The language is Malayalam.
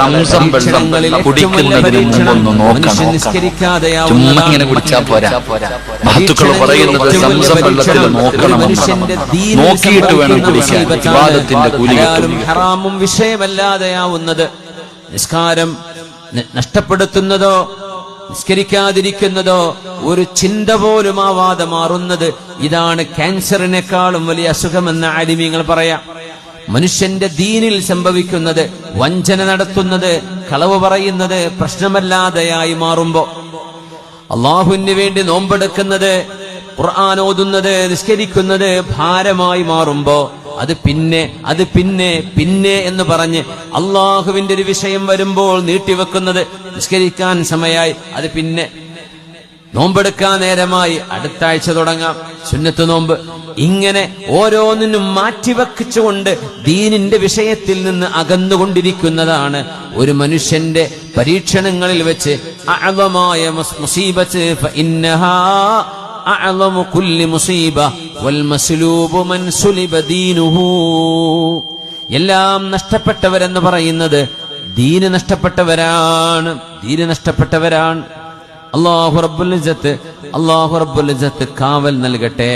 സംസം വെള്ളം കുടിക്കുന്നതിന് മുമ്പൊന്ന് നോക്കണം. ചുമ്മാ ഇങ്ങനെ കുടിച്ചാൽ പോരാ. മഹത്തുക്കൾ പറയുന്നത് സംസം വെള്ളത്തിൽ നോക്കണം, നോക്കിയിട്ട് വേണം കുടിക്കാൻ. ഇബാദത്തിന്റെ കൂലി കിട്ടും. ഹറാമും വിഷയമല്ലാതെയാവുന്നത് നിസ്കാരം നഷ്ടപ്പെടുത്തുന്നതോ നിസ്കരിക്കാതിരിക്കുന്നതോ ഒരു ചിന്ത പോലും ആവാതെ മാറുന്നത്, ഇതാണ് ക്യാൻസറിനേക്കാളും വലിയ അസുഖമെന്ന് ആലിമീങ്ങൾ പറയാം. മനുഷ്യന്റെ ദീനിൽ സംഭവിക്കുന്നത്, വഞ്ചന നടത്തുന്നത്, കളവ് പറയുന്നത് പ്രശ്നമല്ലാതെയായി മാറുമ്പോ, അള്ളാഹുവിന് വേണ്ടി നോമ്പെടുക്കുന്നത്, ഖുർആൻ ഓതുന്നത്, നിസ്കരിക്കുന്നത് ഭാരമായി മാറുമ്പോ അത് പിന്നെ എന്ന് പറഞ്ഞ് അള്ളാഹുവിന്റെ ഒരു വിഷയം വരുമ്പോൾ നീട്ടിവെക്കുന്നത്, നിസ്കരിക്കാൻ സമയമായി അത് പിന്നെ, നോമ്പെടുക്കാൻ നേരമായി അടുത്ത ആഴ്ച തുടങ്ങാം, സുന്നത്ത് നോമ്പ്, ഇങ്ങനെ ഓരോന്നിനും മാറ്റിവെച്ചുകൊണ്ട് ദീനിന്റെ വിഷയത്തിൽ നിന്ന് അകന്നുകൊണ്ടിരിക്കുന്നതാണ് ഒരു മനുഷ്യന്റെ പരീക്ഷണങ്ങളിൽ വെച്ച് അഅ്ളമായ മുസീബത്ത്. ഫഇന്നഹാ അഅ്ളമു കുല്ലി മുസീബ വൽ മസ്ലൂബു മൻ സുലിബ ദീനുഹു. എല്ലാം നഷ്ടപ്പെട്ടവരെന്ന് പറയുന്നത് ദീന് നഷ്ടപ്പെട്ടവരാണ്. അല്ലാഹു റബ്ബുൽ ഇസ്സത്ത് കാവൽ നൽകട്ടെ.